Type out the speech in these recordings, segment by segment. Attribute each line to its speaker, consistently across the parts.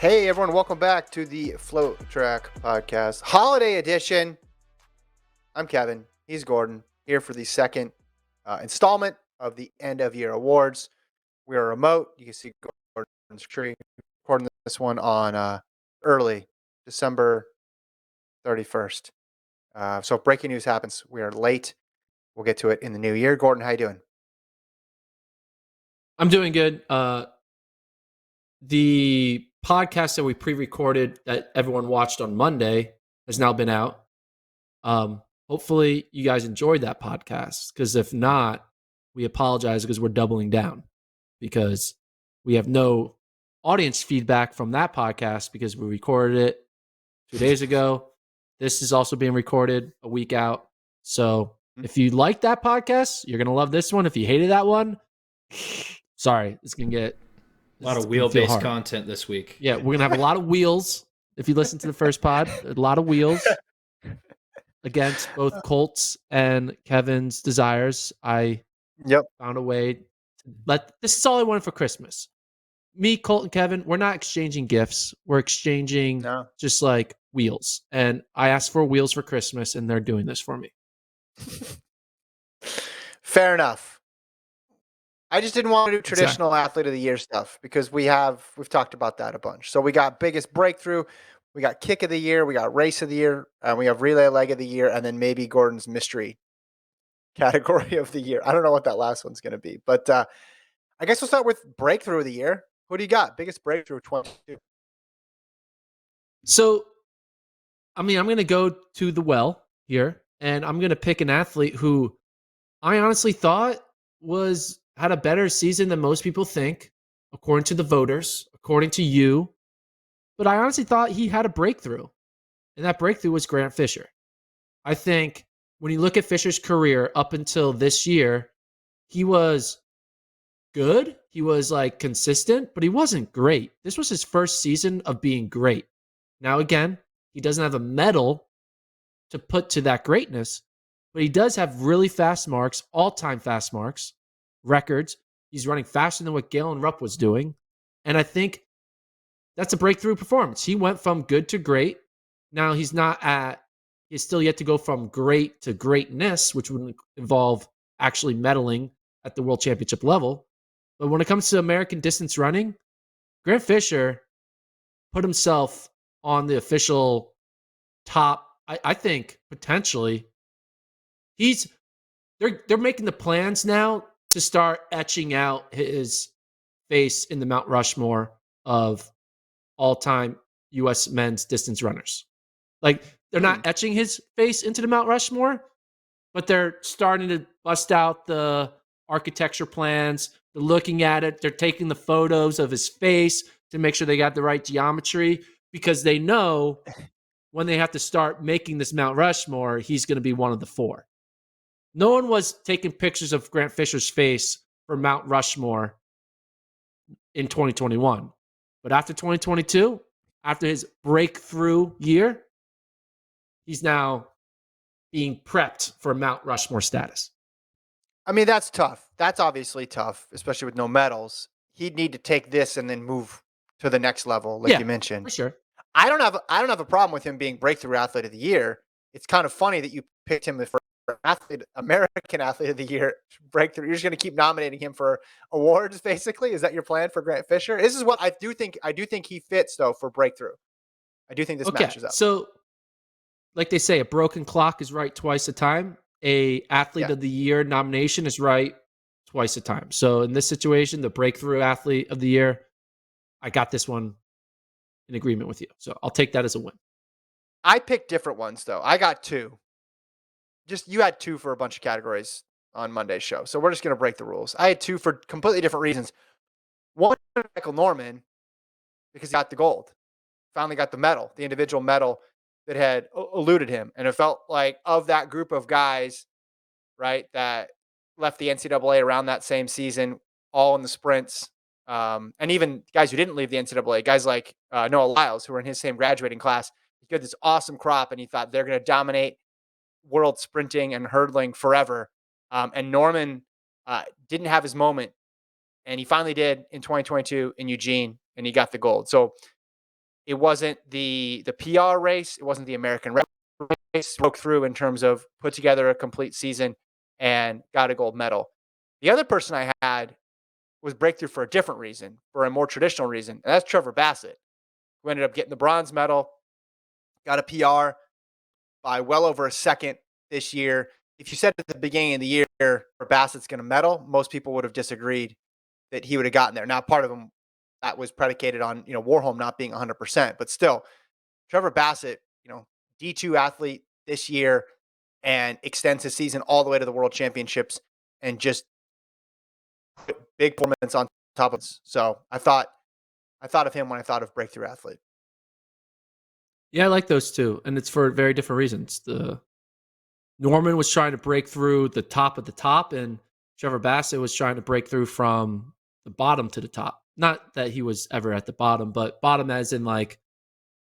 Speaker 1: Hey everyone, welcome back to the FloTrack podcast, holiday edition. I'm Kevin. He's Gordon, here for the second installment of the end of year awards. We are remote. You can see Gordon's screen. Recording this one on early December 31st. So if breaking news happens, we are late. We'll get to it in the new year. Gordon, how you doing?
Speaker 2: I'm doing good. The podcast that we pre-recorded that everyone watched on Monday has now been out. Hopefully you guys enjoyed that podcast, because if not, we apologize, because we're doubling down because we have no audience feedback from that podcast because we recorded it 2 days ago. This is also being recorded a week out. So if you like that podcast, you're going to love this one. If you hated that one, sorry, it's going to get
Speaker 3: a lot of wheel-based content this week.
Speaker 2: Yeah, we're going to have a lot of wheels. If you listen to the first pod, a lot of wheels against both Colt's and Kevin's desires. I found a way. This is all I wanted for Christmas. Me, Colt, and Kevin, we're not exchanging gifts. We're exchanging just like wheels. And I asked for wheels for Christmas, and they're doing this for me.
Speaker 1: Fair enough. I just didn't want to do traditional athlete of the year stuff because we've talked about that a bunch. So we got biggest breakthrough, we got kick of the year, we got race of the year, and we have relay leg of the year, and then maybe Gordon's mystery category of the year. I don't know what that last one's going to be, but I guess we'll start with breakthrough of the year. Who do you got? Biggest breakthrough of 22.
Speaker 2: So, I'm going to go to the well here, and I'm going to pick an athlete who I honestly thought had a better season than most people think, according to the voters, according to you. But I honestly thought he had a breakthrough, and that breakthrough was Grant Fisher. I think when you look at Fisher's career up until this year, he was good. He was consistent, but he wasn't great. This was his first season of being great. Now, again, he doesn't have a medal to put to that greatness, but he does have really fast marks, all-time fast marks, records. He's running faster than what Galen Rupp was doing. And I think that's a breakthrough performance. He went from good to great. Now he's still yet to go from great to greatness, which would involve actually medaling at the world championship level. But when it comes to American distance running, Grant Fisher put himself on the official top. I think potentially they're making the plans now to start etching out his face in the Mount Rushmore of all-time U.S. men's distance runners. They're not etching his face into the Mount Rushmore, but they're starting to bust out the architecture plans. They're looking at it. They're taking the photos of his face to make sure they got the right geometry, because they know when they have to start making this Mount Rushmore, he's going to be one of the four. No one was taking pictures of Grant Fisher's face for Mount Rushmore in 2021. But after 2022, after his breakthrough year, he's now being prepped for Mount Rushmore status.
Speaker 1: I mean, that's tough. That's obviously tough, especially with no medals. He'd need to take this and then move to the next level, like you mentioned.
Speaker 2: For sure.
Speaker 1: I don't have a problem with him being breakthrough athlete of the year. It's kind of funny that you picked him for American athlete of the year breakthrough. You're just going to keep nominating him for awards, basically. Is that your plan for Grant Fisher? This is what I do think. I do think he fits though for breakthrough. I do think this matches up.
Speaker 2: So, like they say, a broken clock is right twice a time. A athlete of the year nomination is right twice a time. So in this situation, the breakthrough athlete of the year, I got this one in agreement with you. So I'll take that as a win.
Speaker 1: I picked different ones though. I got two. Just you had two for a bunch of categories on Monday's show. So we're just going to break the rules. I had two for completely different reasons. One, Michael Norman, because he got the gold. Finally got the medal, the individual medal that had eluded him. And it felt like of that group of guys, right, that left the NCAA around that same season, all in the sprints, and even guys who didn't leave the NCAA, guys like Noah Lyles, who were in his same graduating class. He had this awesome crop, and he thought they're going to dominate world sprinting and hurdling forever. And Norman didn't have his moment, and he finally did in 2022 in Eugene, and he got the gold. So It wasn't the PR race. It wasn't the American race. Broke through in terms of put together a complete season and got a gold medal. The other person I had was breakthrough for a different reason, for a more traditional reason, and that's Trevor Bassett, who ended up getting the bronze medal, got a PR by well over a second this year. If you said at the beginning of the year Bassett's going to medal, most people would have disagreed that he would have gotten there. Now, part of them that was predicated on Warholm not being 100%, but still, Trevor Bassett, D2 athlete this year, and extends his season all the way to the World Championships, and just big performance on top of it. So I thought of him when I thought of breakthrough athlete.
Speaker 2: Yeah, I like those two, and it's for very different reasons. Norman was trying to break through the top of the top, and Trevor Bassett was trying to break through from the bottom to the top. Not that he was ever at the bottom, but bottom as in like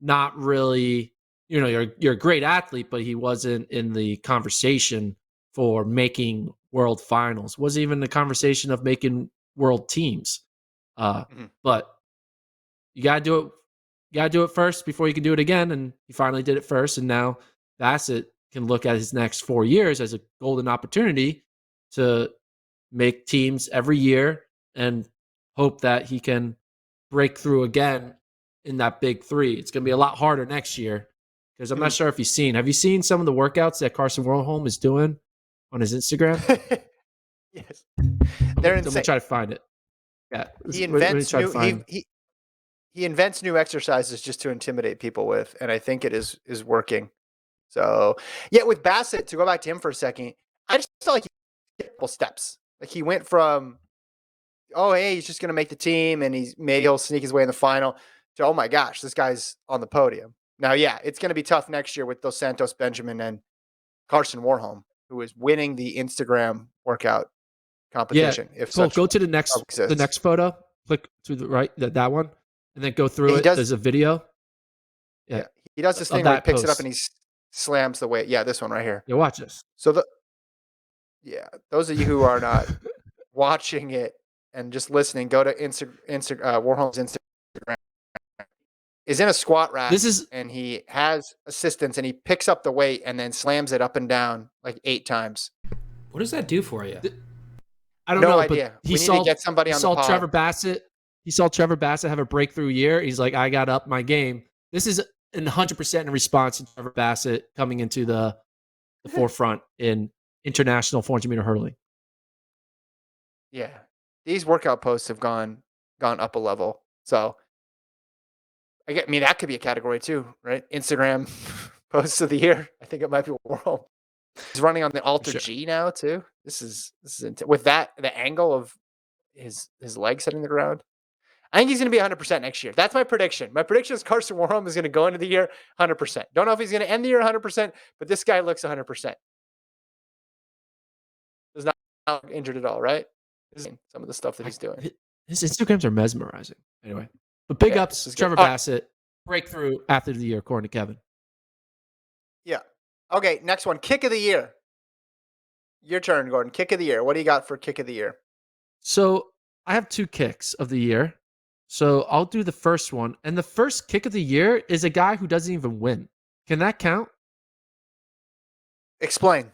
Speaker 2: not really, you're a great athlete, but he wasn't in the conversation for making world finals. Wasn't even the conversation of making world teams. But you gotta do it. You gotta do it first before you can do it again. And he finally did it first. And now Bassett can look at his next 4 years as a golden opportunity to make teams every year and hope that he can break through again in that big three. It's going to be a lot harder next year because I'm not sure if you've seen. Have you seen some of the workouts that Carson Warholm is doing on his Instagram?
Speaker 1: Yes, they're insane.
Speaker 2: I'm gonna try to find it. Yeah,
Speaker 1: he invents new exercises just to intimidate people with, and I think it is working. So yeah, with Bassett, to go back to him for a second, I just felt like he took a couple steps. Like he went from, oh hey, he's just going to make the team, and maybe he'll sneak his way in the final, to oh my gosh, this guy's on the podium. Now, yeah, it's going to be tough next year with Dos Santos Benjamin and Carson Warholm, who is winning the Instagram workout competition.
Speaker 2: Yeah, go to the next photo. Click to the right, that one, and then go through it. There's a video.
Speaker 1: Yeah, he does this thing where he picks it up and he slams the weight. Yeah, this one right here.
Speaker 2: Yeah, watch this.
Speaker 1: So those of you who are not watching it and just listening, go to Warholm's Instagram. Is in a squat rack. And he has assistants, and he picks up the weight and then slams it up and down like 8 times.
Speaker 3: What does that do for you?
Speaker 2: I don't know.
Speaker 1: Idea.
Speaker 2: But he saw Trevor Bassett. He saw Trevor Bassett have a breakthrough year. He's like, I got up my game. This is 100% in response to Trevor Bassett coming into the forefront in international 400-meter hurling.
Speaker 1: Yeah, these workout posts have gone up a level. So, I mean, that could be a category too, right? Instagram posts of the year. I think it might be World. He's running on the Alter G now too. This is with that the angle of his legs hitting the ground. I think he's going to be 100% next year. That's my prediction. My prediction is Carson Warholm is going to go into the year 100%. Don't know if he's going to end the year 100%, but this guy looks 100%. Does not look injured at all, right? Some of the stuff that he's doing.
Speaker 2: His Instagrams are mesmerizing. Anyway, but big ups, Trevor Bassett, breakthrough athlete of the year, according to Kevin.
Speaker 1: Yeah. Okay, next one, kick of the year. Your turn, Gordon. Kick of the year. What do you got for kick of the year?
Speaker 2: So I have 2 kicks of the year. So I'll do the first one. And the first kick of the year is a guy who doesn't even win. Can that count?
Speaker 1: Explain.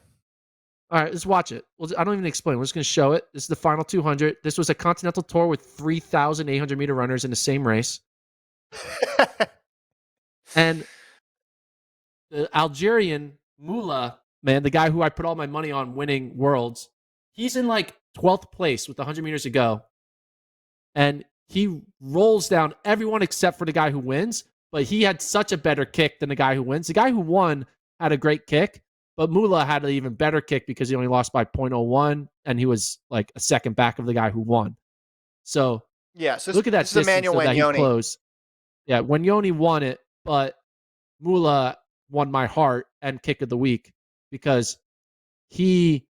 Speaker 2: All right, let's watch it. Well, I don't even explain. We're just going to show it. This is the final 200. This was a continental tour with 3,800 meter runners in the same race. And the Algerian Moula, man, the guy who I put all my money on winning worlds, he's in like 12th place with 100 meters to go. And he rolls down everyone except for the guy who wins, but he had such a better kick than the guy who wins. The guy who won had a great kick, but Moula had an even better kick because he only lost by 0.01, and he was like a second back of the guy who won. So
Speaker 1: yeah, so
Speaker 2: look at that distance so that he closed. Yeah, Wanyoni won it, but Moula won my heart and kick of the week because he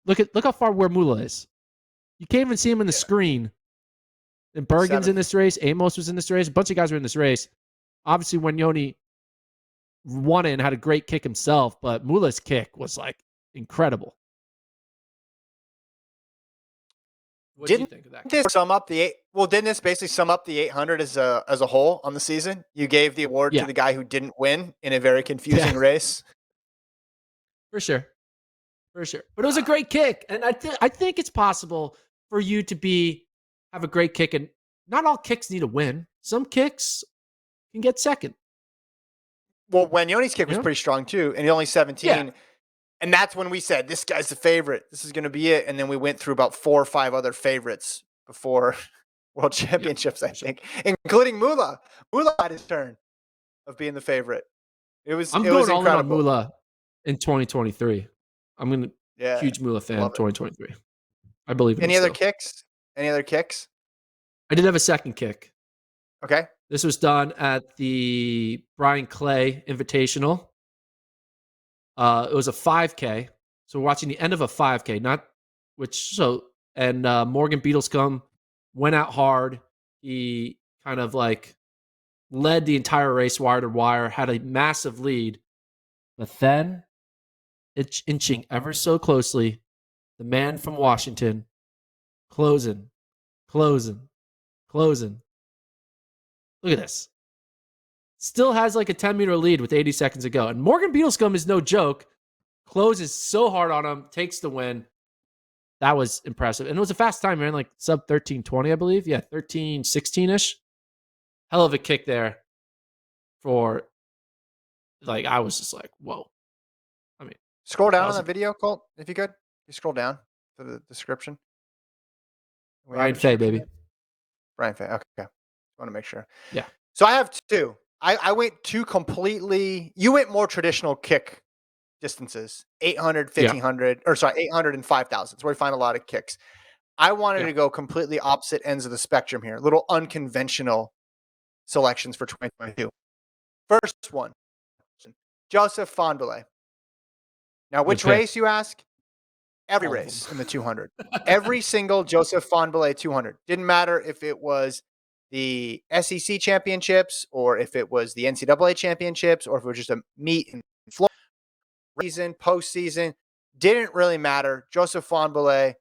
Speaker 2: look how far where Moula is. You can't even see him in the screen. And Bergen's in this race. Amos was in this race. A bunch of guys were in this race. Obviously, Wanyoni won it and had a great kick himself, but Moula's kick was like incredible. What did you
Speaker 1: Didn't
Speaker 2: think of that?
Speaker 1: this sum up the eight? Well, didn't this basically sum up the 800 as a whole on the season? You gave the award to
Speaker 2: Yeah.
Speaker 1: the guy who didn't win in a very confusing
Speaker 2: Yeah.
Speaker 1: race.
Speaker 2: For sure. For sure. But it was a great kick. And I think it's possible for you to have a great kick. And not all kicks need a win. Some kicks can get second.
Speaker 1: Well, Wanyoni's kick was
Speaker 2: Yeah.
Speaker 1: pretty strong too, and he only 17.
Speaker 2: Yeah.
Speaker 1: And that's when we said, this guy's the favorite. This is going to be it. And then we went through about 4 or 5 other favorites before World Championships, I think, including Mula. Mula had his turn of being the favorite. It was
Speaker 2: I'm
Speaker 1: it
Speaker 2: going
Speaker 1: was
Speaker 2: all in on
Speaker 1: incredible.
Speaker 2: Mula in 2023. I'm going to
Speaker 1: Yeah.
Speaker 2: huge Mula fan
Speaker 1: Love it.
Speaker 2: 2023. I believe in
Speaker 1: Any
Speaker 2: him
Speaker 1: other
Speaker 2: still.
Speaker 1: kicks? Any other kicks?
Speaker 2: I did have a second kick.
Speaker 1: Okay.
Speaker 2: This was done at the Brian Clay Invitational. It was a 5K. So we're watching the end of a 5K, and Morgan Beatlescombe went out hard. He kind of like led the entire race wire to wire, had a massive lead. But then, inching ever so closely, the man from Washington, closing. Look at this. Still has like a 10-meter lead with 80 seconds to go. And Morgan Beatlescombe is no joke. Closes so hard on him, takes the win. That was impressive. And it was a fast time, man, like sub 13:20, I believe. Yeah, 13:16-ish. Hell of a kick there for, like, I was just like, whoa. I mean,
Speaker 1: Scroll down on
Speaker 2: was
Speaker 1: that video, Colt, if you could. You scroll down to the description. We have a
Speaker 2: Ryan Fay,
Speaker 1: description
Speaker 2: baby.
Speaker 1: there? Brian Fay. Okay. Want to make sure.
Speaker 2: Yeah.
Speaker 1: So I have 2. I went 2 completely. You went more traditional kick distances, 800, 1500, or sorry, 800 and 5,000. It's where we find a lot of kicks. I wanted to go completely opposite ends of the spectrum here, little unconventional selections for 2022. First one, Joseph Fahnbulleh. Now, which
Speaker 2: Okay.
Speaker 1: race, you ask? Every
Speaker 2: All of
Speaker 1: race
Speaker 2: them.
Speaker 1: in the 200. Every single Joseph Fahnbulleh 200. Didn't matter if it was the SEC championships or if it was the NCAA championships or if it was just a meet in Florida. Season, postseason, didn't really matter. Joseph Fahnbulleh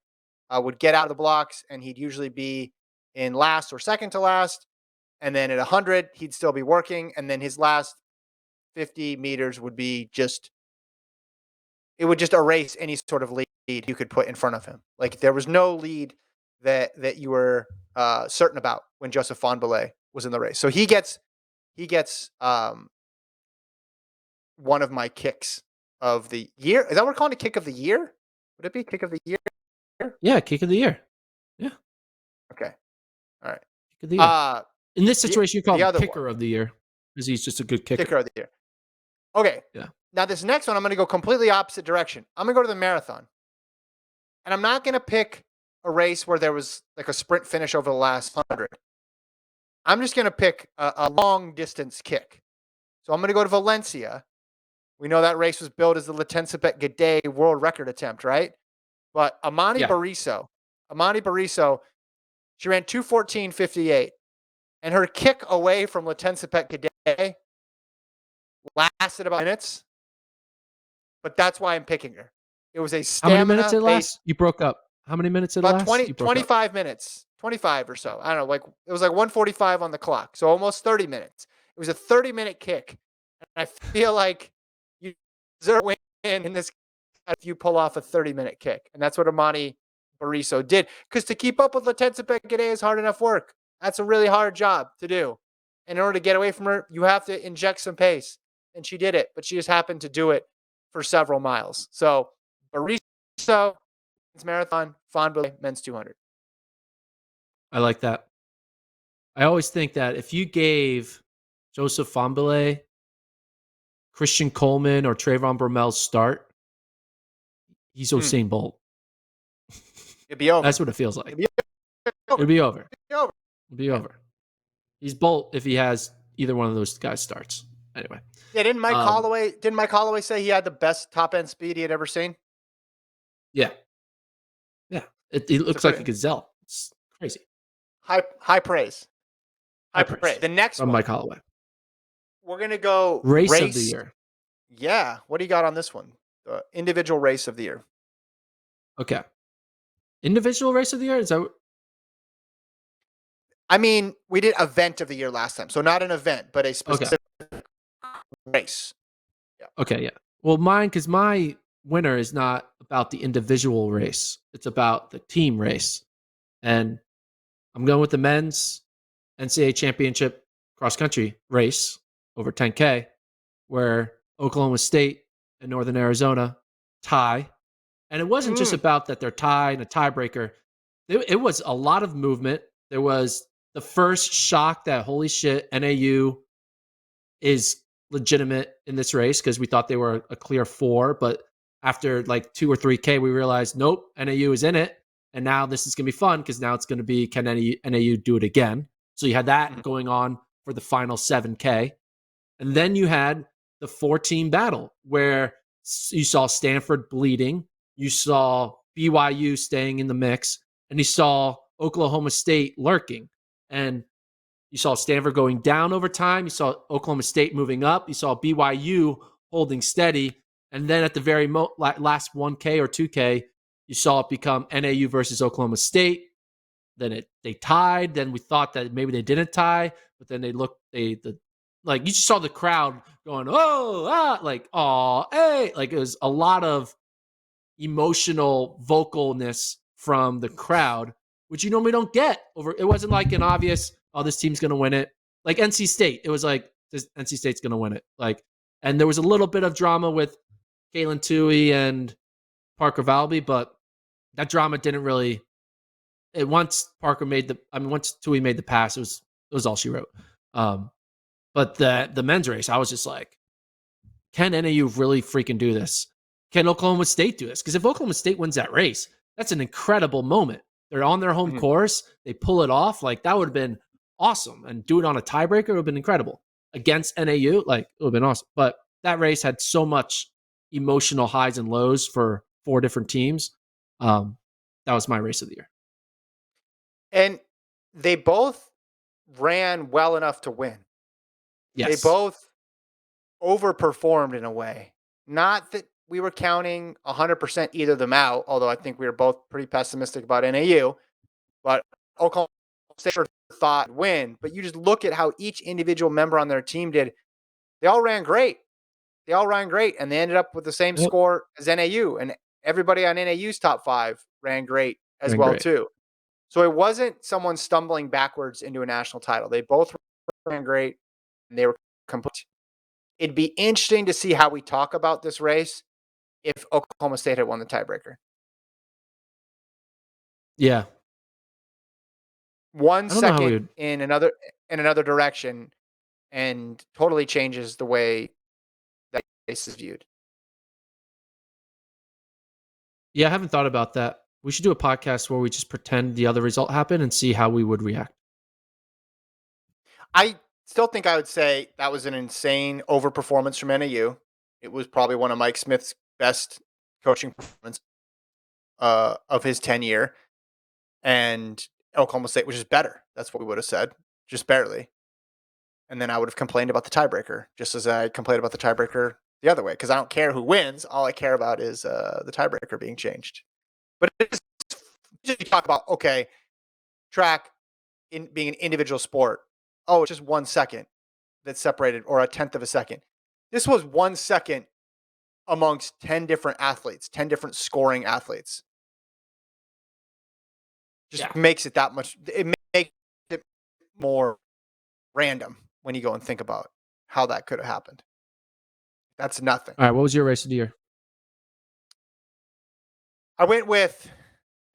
Speaker 1: would get out of the blocks and he'd usually be in last or second to last. And then at 100, he'd still be working. And then his last 50 meters would be it would just erase any sort of lead you could put in front of him. Like there was no lead that you were certain about when Joseph Fahnbulleh was in the race. So he gets one of my kicks of the year. Is that what we're calling a kick of the year? Would it be kick of the year?
Speaker 2: Yeah, kick of the year. Yeah.
Speaker 1: Okay. All right.
Speaker 2: Kick of the year. In this situation, you call him
Speaker 1: other
Speaker 2: kicker of the year because he's just a good kicker.
Speaker 1: Kicker of the year. Okay.
Speaker 2: Yeah.
Speaker 1: Now this next one, I'm going to go completely opposite direction. I'm going to go to the marathon. And I'm not going to pick a race where there was like a sprint finish over the last 100. I'm just going to pick a long distance kick. So I'm going to go to Valencia. We know that race was billed as the Latensipet Gede world record attempt, right? But Amani Bariso, she ran 2:14.58. And her kick away from Latensipet Gede lasted about minutes. But that's why I'm picking her. It was a
Speaker 2: How many minutes
Speaker 1: stamina
Speaker 2: it
Speaker 1: based.
Speaker 2: last? You broke up. How many minutes it
Speaker 1: About
Speaker 2: last?
Speaker 1: 25 minutes, 25 or so. I don't know. Like it was like 1:45 on the clock. So almost 30 minutes. It was a 30-minute kick. And I feel like you deserve a win in this if you pull off a 30-minute kick. And that's what Amani Bariso did. Because to keep up with Latensipet Gede is hard enough work. That's a really hard job to do. And in order to get away from her, you have to inject some pace. And she did it, but she just happened to do it for several miles. So Bariso, marathon, Fahnbulleh, men's 200.
Speaker 2: I like that. I always think that if you gave Joseph Fahnbulleh, Christian Coleman, or Trayvon Bromell's start, he's Usain Bolt.
Speaker 1: It'd be over.
Speaker 2: That's what it feels like.
Speaker 1: It'd be over.
Speaker 2: It'd be over.
Speaker 1: It'd be over.
Speaker 2: He's Bolt if he has either one of those guys starts. Anyway.
Speaker 1: Yeah, didn't Mike Holloway say he had the best top end speed he had ever seen?
Speaker 2: Yeah. Yeah. It looks like a gazelle. It's crazy.
Speaker 1: High praise. High praise. The next
Speaker 2: from
Speaker 1: one,
Speaker 2: Mike Holloway.
Speaker 1: We're gonna go
Speaker 2: race of the year.
Speaker 1: Yeah. What do you got on this one? The individual race of the year.
Speaker 2: Okay. Individual race of the year? Is that
Speaker 1: I mean, we did event of the year last time, so not an event, but a specific race.
Speaker 2: Okay, yeah. Well, because my winner is not about the individual race; it's about the team race, and I'm going with the men's NCAA championship cross country race over 10K, where Oklahoma State and Northern Arizona tie, and it wasn't just about that they're tied and a tiebreaker. It was a lot of movement. There was the first shock that holy shit, NAU is legitimate in this race because we thought they were a clear 4, but after like 2 or 3K, we realized nope, NAU is in it, and now this is gonna be fun because now it's gonna be can NAU do it again? So you had that going on for the final 7K, and then you had the 4-team battle where you saw Stanford bleeding, you saw BYU staying in the mix, and you saw Oklahoma State lurking, and you saw Stanford going down over time. You saw Oklahoma State moving up. You saw BYU holding steady. And then at the very last 1K or 2K, you saw it become NAU versus Oklahoma State. Then they tied. Then we thought that maybe they didn't tie, but then you just saw the crowd going, oh, like, oh, hey. Like it was a lot of emotional vocalness from the crowd, which you normally don't get over. It wasn't like an obvious, oh, this team's going to win it. Like NC State, it was like this NC State's going to win it. Like, and there was a little bit of drama with Kalen Tui and Parker Valby, but that drama didn't really. Once Tui made the pass, it was all she wrote. But the men's race, I was just like, can NAU really freaking do this? Can Oklahoma State do this? Because if Oklahoma State wins that race, that's an incredible moment. They're on their home course. They pull it off. Like, that would have been awesome. And do it on a tiebreaker would have been incredible. Against NAU, like, it would have been awesome. But that race had so much emotional highs and lows for 4 different teams. That was my race of the year.
Speaker 1: And they both ran well enough to win.
Speaker 2: Yes.
Speaker 1: They both overperformed in a way. Not that we were counting 100% either of them out, although I think we were both pretty pessimistic about NAU. But Oklahoma State thought win. But you just look at how each individual member on their team did. They all ran great. And they ended up with the same score as NAU. And everybody on NAU's top 5 ran great as well too. So it wasn't someone stumbling backwards into a national title. They both ran great, and they were complete. It'd be interesting to see how we talk about this race if Oklahoma State had won the tiebreaker.
Speaker 2: Yeah.
Speaker 1: 1 second in another direction, and totally changes the way that race is viewed.
Speaker 2: Yeah, I haven't thought about that. We should do a podcast where we just pretend the other result happened and see how we would react.
Speaker 1: I still think I would say that was an insane overperformance from NAU. It was probably one of Mike Smith's best coaching performances of his tenure. And Oklahoma State was just better. That's what we would have said, just barely. And then I would have complained about the tiebreaker, just as I complained about the tiebreaker the other way, because I don't care who wins. All I care about is the tiebreaker being changed. But it's just talk about, okay, track in being an individual sport. Oh, it's just 1 second that's separated, or a tenth of a second. This was 1 second amongst 10 different athletes, 10 different scoring athletes. Just makes it that much. It makes it more random when you go and think about how that could have happened. That's nothing.
Speaker 2: All right, what was your race of the year?
Speaker 1: I went with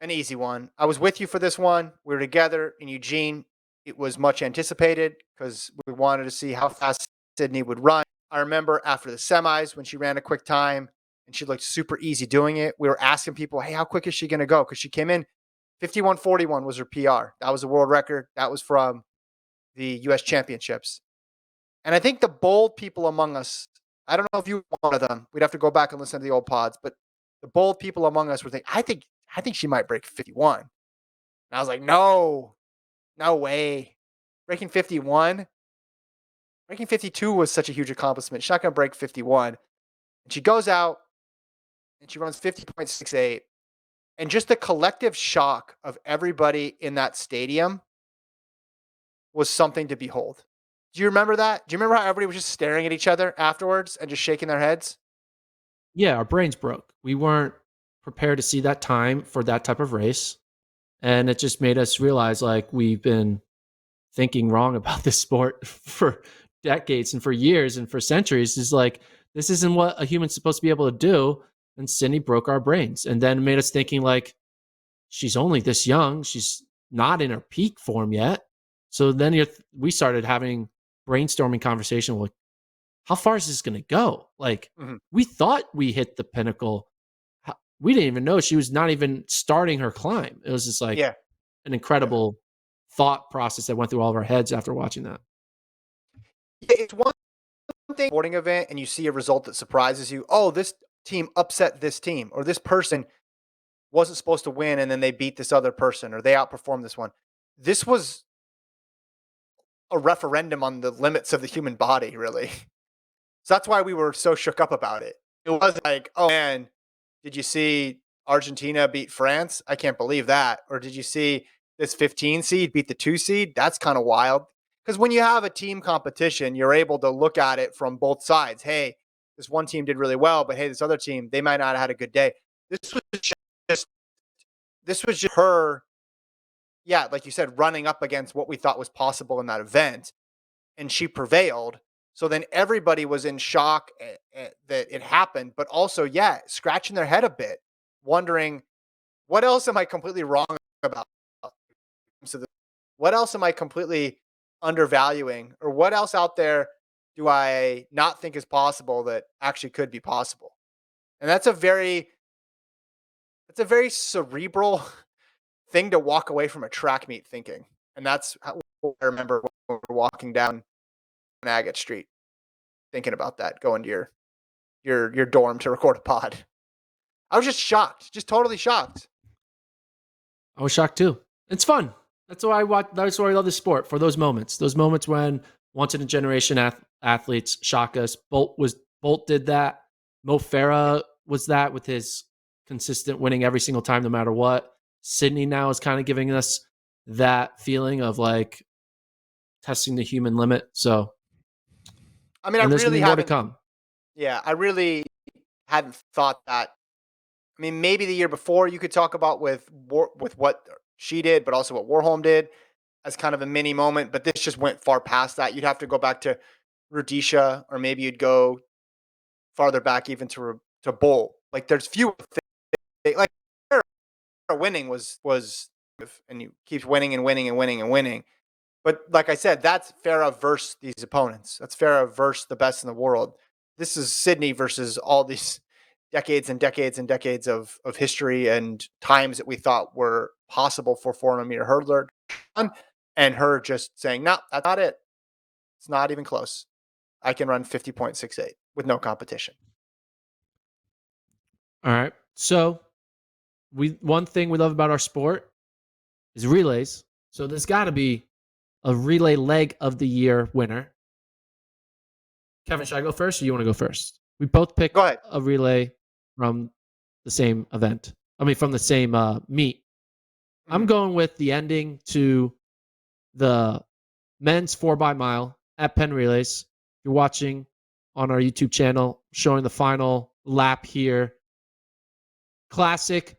Speaker 1: an easy one. I was with you for this one. We were together in Eugene. It was much anticipated because we wanted to see how fast Sydney would run. I remember after the semis when she ran a quick time and she looked super easy doing it. We were asking people, hey, how quick is she going to go? Because she came in 51:41 was her PR. That was a world record. That was from the U.S. Championships. And I think the bold people among us, I don't know if you were one of them. We'd have to go back and listen to the old pods, but the bold people among us were thinking, I think she might break 51. And I was like, no way. Breaking 51? Breaking 52 was such a huge accomplishment. She's not going to break 51. And she goes out and she runs 50.68. And just the collective shock of everybody in that stadium was something to behold. Do you remember that? Do you remember how everybody was just staring at each other afterwards and just shaking their heads?
Speaker 2: Yeah, our brains broke. We weren't prepared to see that time for that type of race. And it just made us realize like we've been thinking wrong about this sport for decades and for years and for centuries. Is like, this isn't what a human's supposed to be able to do. And Sydney broke our brains and then made us thinking like, she's only this young. She's not in her peak form yet. So then we started having brainstorming conversation like, how far is this going to go? Like, we thought we hit the pinnacle. We didn't even know she was not even starting her climb. It was just like an incredible thought process that went through all of our heads after watching that.
Speaker 1: It's one thing, sporting event, and you see a result that surprises you. Oh, this team upset this team, or this person wasn't supposed to win and then they beat this other person, or they outperformed this one. This was a referendum on the limits of the human body, really. So that's why we were so shook up about it. It wasn't like, oh man, did you see Argentina beat France? I can't believe that. Or did you see this 15 seed beat the 2 seed? That's kind of wild. Because when you have a team competition, you're able to look at it from both sides. Hey, this one team did really well, but hey, this other team, they might not have had a good day. This was just her, yeah, like you said, running up against what we thought was possible in that event, and she prevailed. So then everybody was in shock that it happened, but also, yeah, scratching their head a bit, wondering, what else am I completely wrong about? So what else am I completely undervaluing? Or what else out there do I not think is possible that actually could be possible? And that's a very cerebral thing to walk away from a track meet thinking. And that's what I remember when we were walking down Agate Street, thinking about that, going to your dorm to record a pod. I was just shocked, just totally shocked.
Speaker 2: I was shocked too. It's fun. That's why I watch. That's why I love the sport, for those moments. Those moments when once in a generation athletes shock us. Bolt did that. Mo Farah was that with his consistent winning every single time, no matter what. Sydney now is kind of giving us that feeling of like testing the human limit. So,
Speaker 1: I mean,
Speaker 2: and there's gonna be more to come.
Speaker 1: Yeah, I really hadn't thought that. I mean, maybe the year before you could talk about with what she did, but also what Warholm did as kind of a mini moment. But this just went far past that. You'd have to go back to Rudisha, or maybe you'd go farther back even to Bolt. Like there's fewer things. Like winning was, and you keeps winning and winning and winning and winning. But like I said, that's Farah versus these opponents. That's Farah versus the best in the world. This is Sydney versus all these decades and decades and decades of history and times that we thought were possible for 400-meter hurdler. And her just saying, no, that's not it. It's not even close. I can run 50.68 with no competition.
Speaker 2: All right. So one thing we love about our sport is relays. So there's got to be a relay leg of the year winner. Kevin, should I go first or you want to go first? We both picked a relay from the same event. I mean, from the same meet. Mm-hmm. I'm going with the ending to the men's 4x mile at Penn Relays. You're watching on our YouTube channel, showing the final lap here. Classic,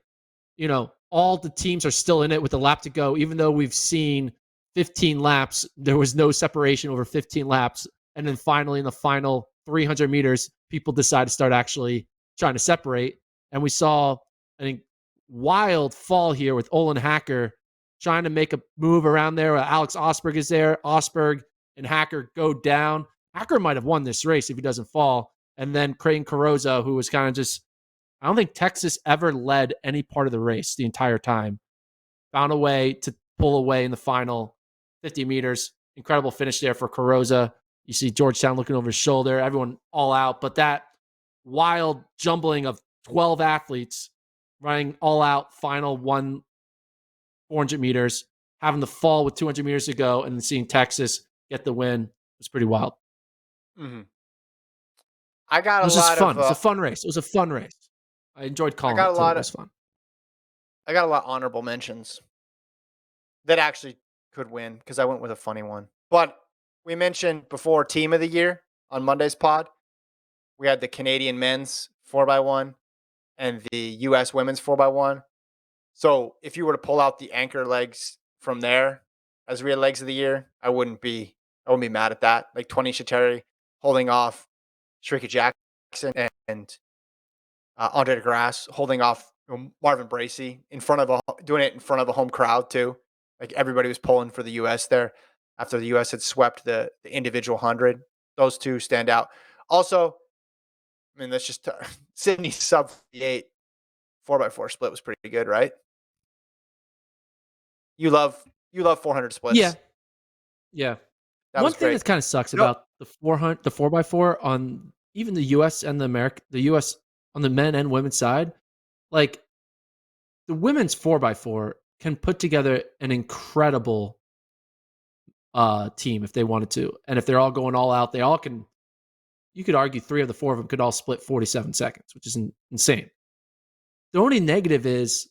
Speaker 2: all the teams are still in it with a lap to go, even though we've seen 15 laps. There was no separation over 15 laps. And then finally, in the final 300 meters, people decide to start actually trying to separate. And we saw a wild fall here with Olin Hacker trying to make a move around there. Alex Osberg is there. Osberg and Hacker go down. Hacker might have won this race if he doesn't fall. And then Creighton Carrozza, who was kind of just, I don't think Texas ever led any part of the race the entire time, found a way to pull away in the final 50 meters. Incredible finish there for Carrozza. You see Georgetown looking over his shoulder, everyone all out. But that wild jumbling of 12 athletes running all out, final 400 meters, having the fall with 200 meters to go, and seeing Texas get the win was pretty wild.
Speaker 1: Mm-hmm. I got
Speaker 2: it was just fun. It was a fun race. It was a fun race. I enjoyed calling it too. It was fun.
Speaker 1: I got a lot of honorable mentions that actually could win because I went with a funny one. But we mentioned before team of the year on Monday's pod. We had the Canadian men's 4x1 and the US women's 4x1. So if you were to pull out the anchor legs from there as real legs of the year, I wouldn't be mad at that. Like 20 Shateri holding off Shrika Jackson and Andre DeGrasse holding off Marvin Bracey doing it in front of a home crowd too. Like everybody was pulling for the U.S. there after the U.S. had swept the individual 100. Those two stand out. Also, I mean, that's just Sydney's sub 8 4x4 split was pretty good, right? You love 400 splits.
Speaker 2: Yeah. Yeah.
Speaker 1: That
Speaker 2: One
Speaker 1: was
Speaker 2: thing
Speaker 1: great.
Speaker 2: that kind of sucks
Speaker 1: You know,
Speaker 2: about the 4x4 on even the US and the US on the men and women's side, like the women's 4x4 can put together an incredible team if they wanted to. And if they're all going all out, they all can. You could argue 3 of the 4 of them could all split 47 seconds, which is insane. The only negative is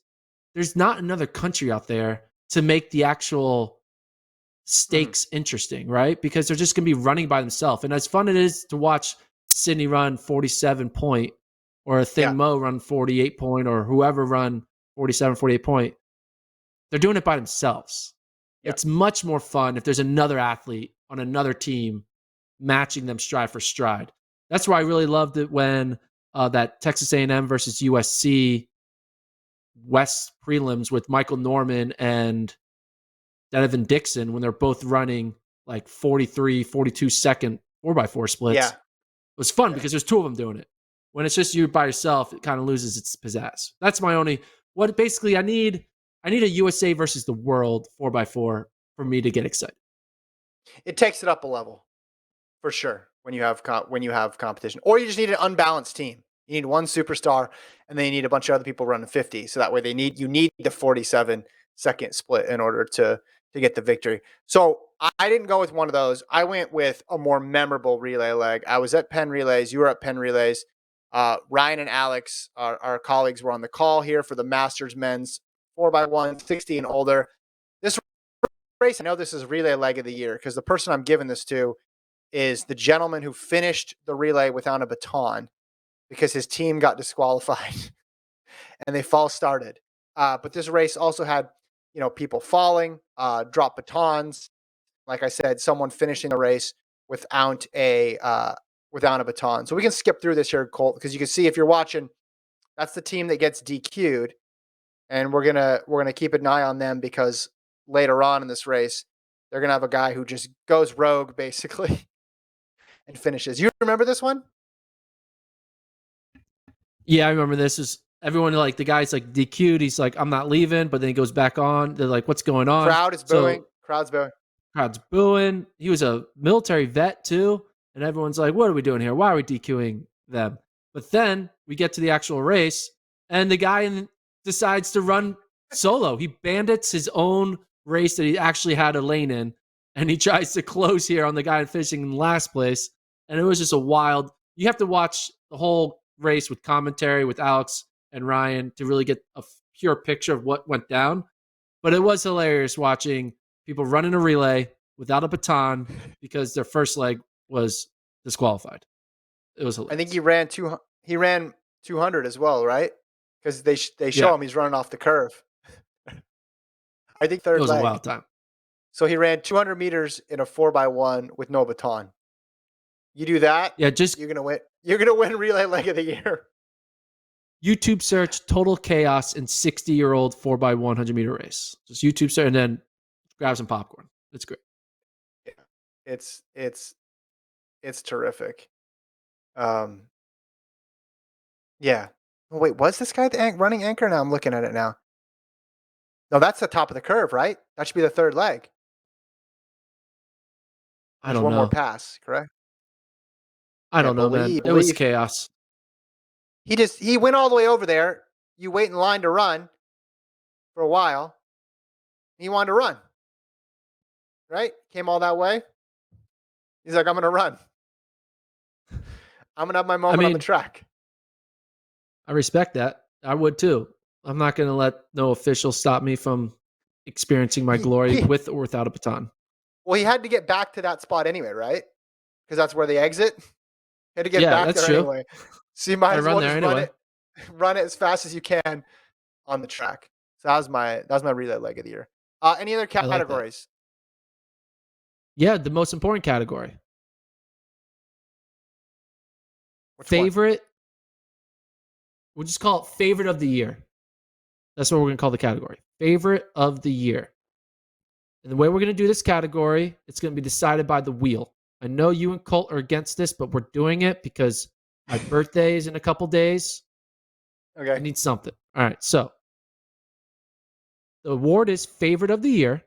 Speaker 2: there's not another country out there to make the actual stakes interesting, right? Because they're just going to be running by themselves. And as fun it is to watch Sydney run 47 point or a Thing
Speaker 1: Yeah.
Speaker 2: Mo run 48 point or whoever run 47, 48 point, they're doing it by themselves.
Speaker 1: Yeah.
Speaker 2: It's much more fun if there's another athlete on another team matching them stride for stride. That's why I really loved it when that Texas A&M versus USC West prelims with Michael Norman and Donovan Dixon when they're both running like 43, 42 second 4x4 splits.
Speaker 1: Yeah.
Speaker 2: It was fun because there's 2 of them doing it. When it's just you by yourself, it kind of loses its pizzazz. That's my only what basically I need a USA versus the world 4x4 for me to get excited.
Speaker 1: It takes it up a level for sure when you have competition, or you just need an unbalanced team. You need one superstar, and then you need a bunch of other people running 50. So that way you need the 47-second split in order to get the victory. So I didn't go with one of those. I went with a more memorable relay leg. I was at Penn Relays. You were at Penn Relays. Ryan and Alex, our colleagues, were on the call here for the Masters men's 4x1, 60 and older. This race, I know this is relay leg of the year because the person I'm giving this to is the gentleman who finished the relay without a baton because his team got disqualified and they false started. But this race also had, people falling, drop batons. Like I said, someone finishing the race without a baton. So we can skip through this here, Colt, because you can see if you're watching, that's the team that gets DQ'd, and we're gonna keep an eye on them because later on in this race, they're gonna have a guy who just goes rogue basically and finishes. You remember this one?
Speaker 2: Yeah, I remember this. Is everyone like the guy's like DQ'd? He's like, I'm not leaving, but then he goes back on. They're like, what's going on?
Speaker 1: Crowd is booing. Crowd's booing.
Speaker 2: Crowd's booing. He was a military vet too, and everyone's like, what are we doing here? Why are we DQing them? But then we get to the actual race, and the guy decides to run solo. He bandits his own race that he actually had a lane in, and he tries to close here on the guy finishing in last place. And it was just a wild. You have to watch the whole race with commentary with Alex and Ryan to really get a pure picture of what went down. But it was hilarious watching people running a relay without a baton because their first leg was disqualified. It was hilarious.
Speaker 1: I think he ran 200 as well, right? Because they show him he's running off the curve. I think third
Speaker 2: it was
Speaker 1: leg.
Speaker 2: a wild time.
Speaker 1: So he ran 200 meters in a 4x1 with no baton. You do that,
Speaker 2: yeah, just
Speaker 1: you're gonna win. You're gonna win relay leg of the year.
Speaker 2: YouTube search total chaos in 60-year-old 4x100 meter race. Just YouTube search and then grab some popcorn. It's great.
Speaker 1: Yeah, it's terrific. Yeah. Oh, wait, was this guy the running anchor? Now I'm looking at it now. No, that's the top of the curve, right? That should be the third leg.
Speaker 2: I
Speaker 1: There's
Speaker 2: don't
Speaker 1: one
Speaker 2: know.
Speaker 1: more pass, correct?
Speaker 2: I don't know, man. It was chaos.
Speaker 1: He went all the way over there. You wait in line to run for a while. He wanted to run. Right? Came all that way. He's like, I'm gonna run. I'm gonna have my moment on the track.
Speaker 2: I respect that. I would too. I'm not gonna let no official stop me from experiencing my glory with or without a baton.
Speaker 1: Well, he had to get back to that spot anyway, right? Because that's where they exit. He had to get
Speaker 2: Yeah,
Speaker 1: back
Speaker 2: that's
Speaker 1: there
Speaker 2: true.
Speaker 1: anyway. So you might
Speaker 2: I
Speaker 1: as
Speaker 2: run
Speaker 1: well
Speaker 2: there
Speaker 1: just
Speaker 2: anyway.
Speaker 1: run it as fast as you can on the track. So that was my relay leg of the year. Any other
Speaker 2: I like that.
Speaker 1: categories?
Speaker 2: Yeah, the most important category.
Speaker 1: Which one?
Speaker 2: Favorite. We'll just call it favorite of the year. That's what we're going to call the category. Favorite of the year. And the way we're going to do this category, it's going to be decided by the wheel. I know you and Colt are against this, but we're doing it because my birthday is in a couple days. I
Speaker 1: Okay.
Speaker 2: need something. All right. So the award is favorite of the year.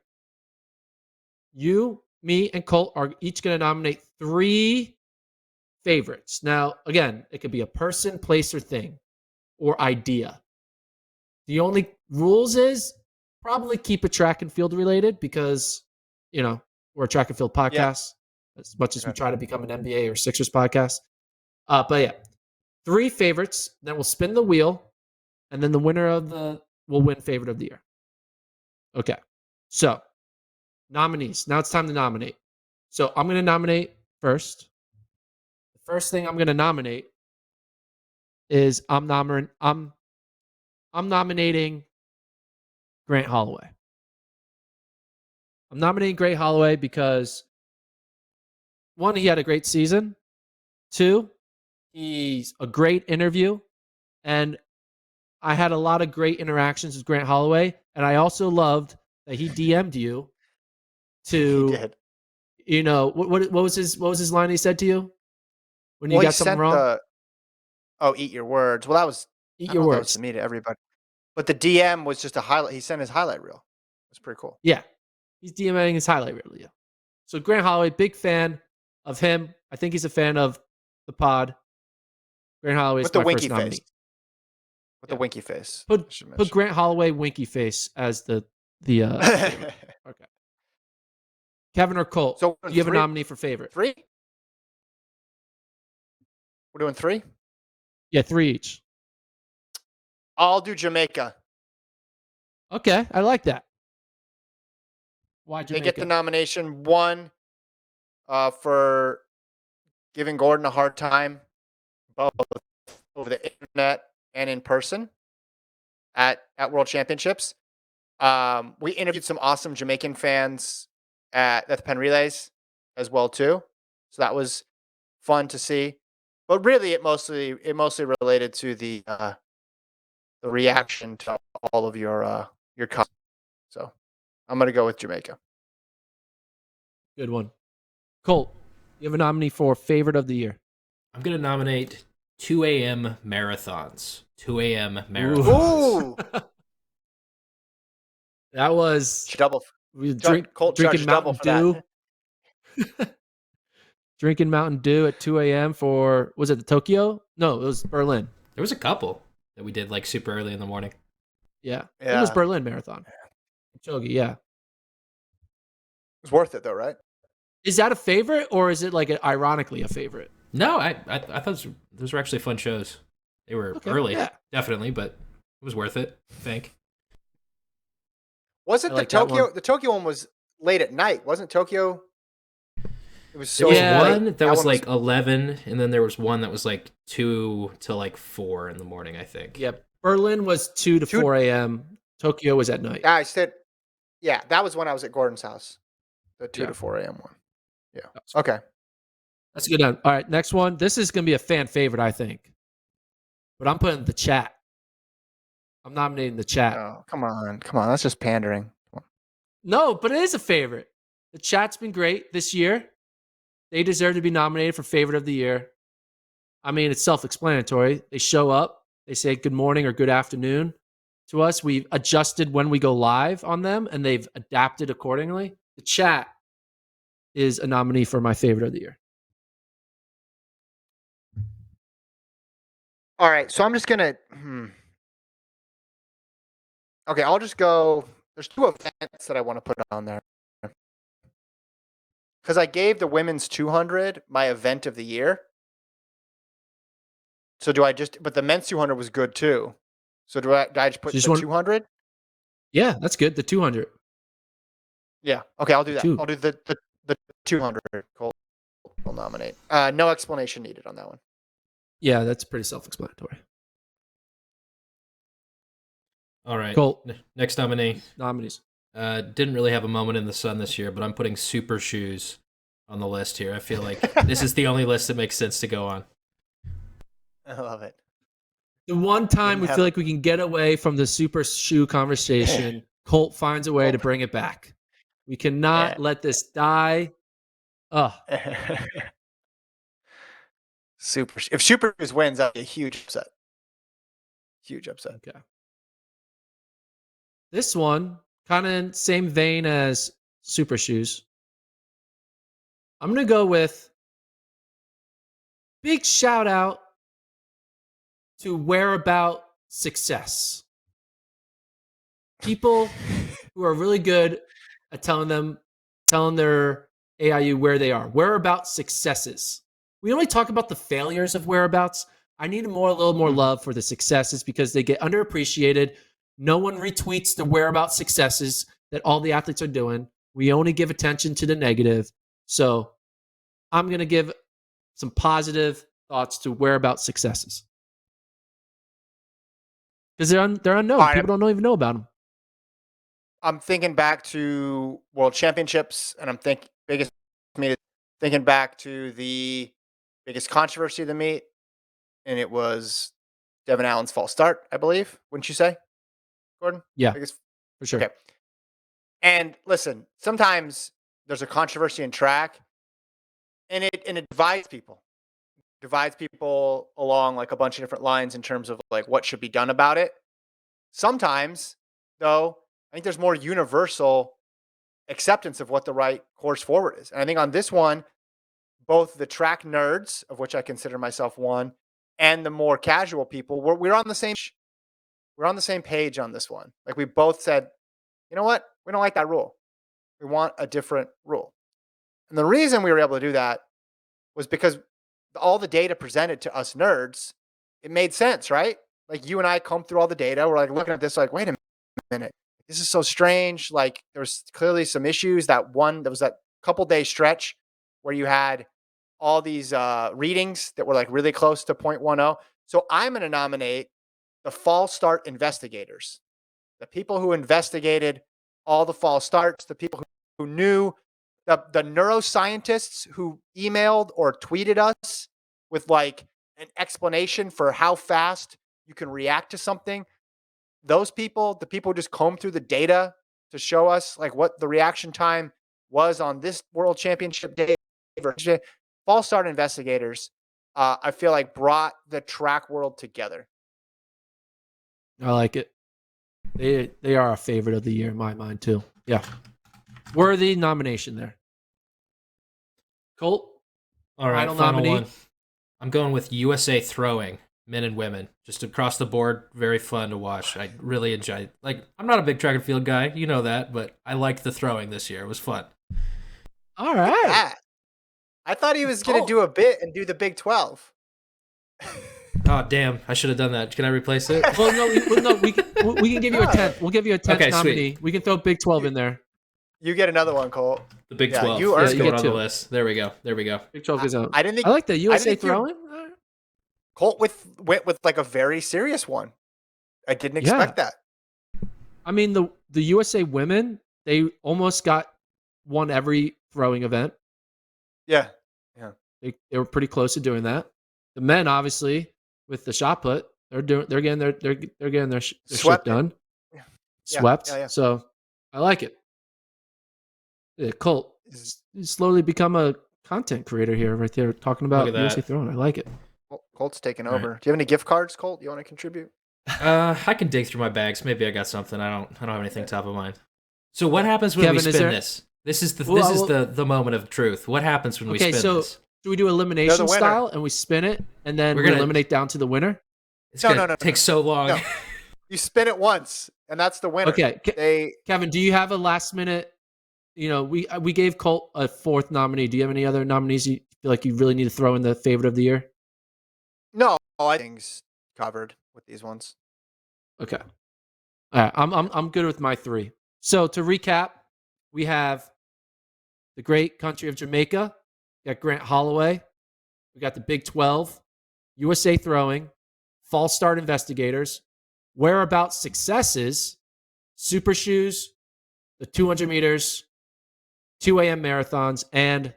Speaker 2: You, me, and Colt are each going to nominate 3 favorites. Now, again, it could be a person, place, or thing, or idea. The only rules is probably keep it track and field related because, we're a track and field podcast as much as we try to become an NBA or Sixers podcast. But yeah, 3 favorites. Then we'll spin the wheel, and then the winner will win favorite of the year. Okay. So, nominees. Now it's time to nominate. So I'm going to nominate first. The first thing I'm going to nominate is I'm nominating Grant Holloway. I'm nominating Grant Holloway because 1, he had a great season. 2, he's a great interview. And I had a lot of great interactions with Grant Holloway. And I also loved that he DM'd you to,
Speaker 1: He did.
Speaker 2: What was his line he said to you when you
Speaker 1: Well, he
Speaker 2: got something
Speaker 1: sent
Speaker 2: wrong?
Speaker 1: eat your words. Well, that was,
Speaker 2: Eat
Speaker 1: I
Speaker 2: your
Speaker 1: don't know if that was
Speaker 2: words.
Speaker 1: to me, to everybody. But the DM was just a highlight. He sent his highlight reel. It's pretty cool.
Speaker 2: Yeah. He's DMing his highlight reel. Yeah. So Grant Holloway, big fan of him. I think he's a fan of the pod. Grant Holloway is
Speaker 1: With the
Speaker 2: my
Speaker 1: winky
Speaker 2: first nominee.
Speaker 1: face. With the winky face.
Speaker 2: Put Grant Holloway winky face as the favorite. Okay. Kevin or Colt,
Speaker 1: So
Speaker 2: do you have a nominee for favorite?
Speaker 1: 3? We're doing 3?
Speaker 2: Yeah, 3 each.
Speaker 1: I'll do Jamaica.
Speaker 2: Okay, I like that. Why
Speaker 1: They
Speaker 2: Jamaica?
Speaker 1: get the nomination 1 for giving Gordon a hard time, both over the internet and in person at World Championships. We interviewed some awesome Jamaican fans at the Penn Relays as well too, so that was fun to see. But really, it mostly related to the reaction to all of your comments. So I'm gonna go with Jamaica.
Speaker 2: Good one. Colt, you have a nominee for favorite of the year.
Speaker 3: I'm going to nominate 2 a.m. marathons. 2 a.m. marathons.
Speaker 1: Ooh,
Speaker 2: That was
Speaker 1: double. Colt
Speaker 2: drinking
Speaker 1: charged double
Speaker 2: Mountain
Speaker 1: for
Speaker 2: Dew.
Speaker 1: that.
Speaker 2: Drinking Mountain Dew at 2 a.m. for, was it the Tokyo? No, it was Berlin.
Speaker 3: There was a couple that we did like super early in the morning.
Speaker 2: Yeah. It was Berlin Marathon. Chogi, yeah.
Speaker 1: It's worth it though, right?
Speaker 2: Is that a favorite or is it like ironically a favorite?
Speaker 3: No, I thought those were actually fun shows. They were early, definitely, but it was worth it, I think.
Speaker 1: Was it the Tokyo? The Tokyo one was late at night, wasn't Tokyo? It was so
Speaker 3: There was one
Speaker 1: late.
Speaker 3: that was like 11, and then there was one that was like 2 to like 4 in the morning, I think.
Speaker 2: Yep. Berlin was 2 to 4 a.m. Tokyo was at night.
Speaker 1: I said, yeah, that was when I was at Gordon's house. The 2 to 4 a.m. one. Yeah. Okay.
Speaker 2: That's a good one. All right, next one. This is going to be a fan favorite, I think. But I'm putting the chat. I'm nominating the chat.
Speaker 1: Oh, come on. That's just pandering.
Speaker 2: No, but it is a favorite. The chat's been great this year. They deserve to be nominated for favorite of the year. I mean, it's self-explanatory. They show up. They say good morning or good afternoon to us. We've adjusted when we go live on them, and they've adapted accordingly. The chat is a nominee for my favorite of the year.
Speaker 1: All right, so I'm just gonna. Okay, I'll just go. There's 2 events that I want to put on there because I gave the women's 200 my event of the year. So do I just? But the men's 200 was good too. So do I just put the 200?
Speaker 2: Yeah, that's good. The 200.
Speaker 1: Yeah. Okay, I'll do that.
Speaker 2: Two.
Speaker 1: I'll do the 200 Colt will nominate. No explanation needed on that one.
Speaker 2: Yeah, that's pretty self-explanatory.
Speaker 3: All right.
Speaker 2: Colt.
Speaker 3: Next nominee.
Speaker 2: Nominees.
Speaker 3: Didn't really have a moment in the sun this year, but I'm putting Super Shoes on the list here. I feel like this is the only list that makes sense to go on.
Speaker 1: I love it.
Speaker 2: The one time we feel like we can get away from the Super Shoe conversation, Colt finds a way to bring it back. We cannot let this die. Ugh.
Speaker 1: If Super Shoes wins, that'd be a huge upset. Huge upset.
Speaker 2: Okay. This one, kind of in same vein as Super Shoes. I'm going to go with big shout out to Whereabout Success. People who are really good at telling their AIU where they are. Whereabout successes. We only talk about the failures of Whereabouts. I need a little more love for the successes because they get underappreciated. No one retweets the Whereabout successes that all the athletes are doing. We only give attention to the negative. So I'm going to give some positive thoughts to Whereabout successes. Because they're unknown.
Speaker 1: Right.
Speaker 2: People don't even know about them.
Speaker 1: I'm thinking back to World Championships, and I'm thinking back to the biggest controversy of the meet, and it was Devin Allen's false start, I believe. Wouldn't you say, Gordon?
Speaker 2: Yeah, for sure.
Speaker 1: Okay. And listen, sometimes there's a controversy in track, and it divides people. Divides people along like a bunch of different lines in terms of like what should be done about it. Sometimes, though, I think there's more universal acceptance of what the right course forward is. And I think on this one, both the track nerds, of which I consider myself one, and the more casual people, we're on the same page on this one. Like we both said, you know what? We don't like that rule. We want a different rule. And the reason we were able to do that was because all the data presented to us nerds, it made sense, right? Like you and I combed through all the data. We're like looking at this like, wait a minute. This is so strange. Like there's clearly some issues. There was that couple day stretch where you had all these readings that were like really close to 0.10. So I'm going to nominate the false start investigators, the people who investigated all the false starts, the people who knew, the neuroscientists who emailed or tweeted us with like an explanation for how fast you can react to something. Those people, the people who just comb through the data to show us like what the reaction time was on this World Championship day. False start investigators, I feel like brought the track world together.
Speaker 2: I like it. They are a favorite of the year in my mind too. Yeah. Worthy nomination there. Colt?
Speaker 3: All right, final one. I'm going with USA throwing, men and women. Just across the board, very fun to watch. I really enjoyed. Like, I'm not a big track and field guy, you know that, but I liked the throwing this year. It was fun.
Speaker 2: All right.
Speaker 1: I thought he was going to do a bit and do the Big 12.
Speaker 3: Oh, damn. I should have done that. Can I replace it?
Speaker 2: Well, no, we can give you a 10th. We'll give you a 10th nominee. Sweet. We can throw Big 12 in there.
Speaker 1: You get another one, Colt.
Speaker 3: The Big 12. You going on the list. There we go. Big
Speaker 2: 12 is out.
Speaker 1: I
Speaker 2: like the USA throwing.
Speaker 1: Colt went with like a very serious one. I didn't expect that.
Speaker 2: I mean, the USA women, they almost won every throwing event.
Speaker 1: Yeah.
Speaker 2: They were pretty close to doing that. The men, obviously, with the shot put, they're getting their shit done.
Speaker 1: Yeah.
Speaker 2: Swept.
Speaker 1: Yeah.
Speaker 2: So I like it. Yeah, Colt, he's slowly become a content creator here, right there, talking about USA throwing. I like it.
Speaker 1: Colt's taking over. Right. Do you have any gift cards, Colt? You want to contribute?
Speaker 3: I can dig through my bags. Maybe I got something. I don't have anything top of mind. So what happens when we spin this? This is the moment of truth. What happens when we spin this?
Speaker 2: Do we do elimination style and we spin it and then we eliminate down to the winner?
Speaker 3: No. Takes so long.
Speaker 1: No. You spin it once and that's the winner.
Speaker 2: Okay. Kevin, do you have a last minute? You know, we gave Colt a 4th nominee. Do you have any other nominees you feel like you really need to throw in the favorite of the year?
Speaker 1: No, I think it's covered with these ones.
Speaker 2: Okay. All right. I'm good with my 3. So to recap, we have the great country of Jamaica. We got Grant Holloway. We got the Big 12, USA Throwing, False Start Investigators, Whereabouts Successes, Super Shoes, the 200 meters, 2 a.m. marathons, and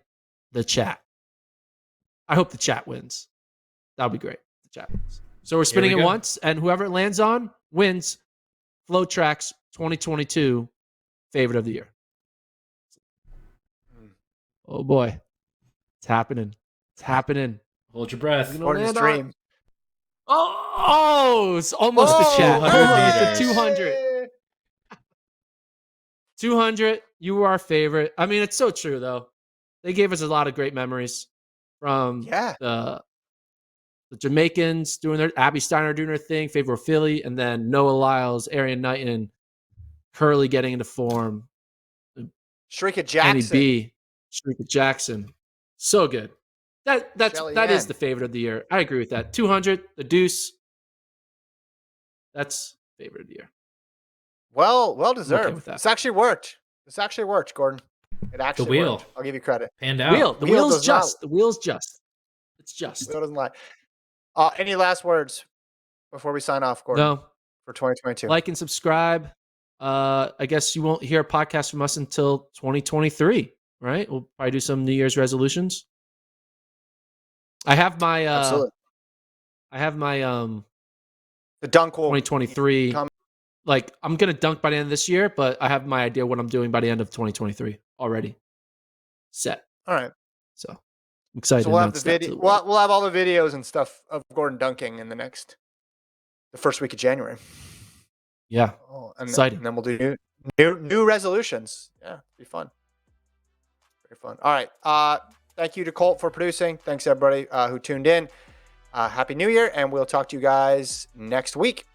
Speaker 2: the chat. I hope the chat wins. That'll be great. The chat wins. So we're spinning it once, and whoever it lands on wins FloTrack's 2022 favorite of the year. Oh boy, it's happening. It's happening.
Speaker 3: Hold your breath.
Speaker 1: Gordon's dream.
Speaker 2: It's almost the chat.
Speaker 3: 200
Speaker 2: the 200. 200, you were our favorite. I mean, it's so true, though. They gave us a lot of great memories from the Jamaicans doing their, Abby Steiner doing her thing, Favor Philly, and then Noah Lyles, Arian Knighton, Curly getting into form.
Speaker 1: Shrika Jackson.
Speaker 2: Annie B, Shrika Jackson. So good. That is the favorite of the year. I agree with that. 200, the deuce. That's favorite of the year.
Speaker 1: Well deserved.
Speaker 2: Okay with that.
Speaker 1: This actually worked. Gordon. It actually
Speaker 3: the wheel
Speaker 1: worked. I'll give you credit.
Speaker 3: Panned out.
Speaker 2: The wheel's just. The wheel's just. It's just.
Speaker 1: The wheel doesn't lie. Any last words before we sign off, Gordon?
Speaker 2: No.
Speaker 1: For 2022.
Speaker 2: Like and subscribe. I guess you won't hear a podcast from us until 2023, right? We'll probably do some New Year's resolutions. I have my
Speaker 1: Absolutely. The dunk will
Speaker 2: 2023. Like, I'm gonna dunk by the end of this year, but I have my idea what I'm doing by the end of 2023 already set.
Speaker 1: All right.
Speaker 2: So I'm excited.
Speaker 1: So we'll have the video. We'll have all the videos and stuff of Gordon dunking in the first week of January.
Speaker 2: Yeah.
Speaker 1: Exciting. And then we'll do new resolutions. Yeah, it'll be fun. Very fun. All right. Thank you to Colt for producing. Thanks everybody who tuned in. Happy New Year, and we'll talk to you guys next week.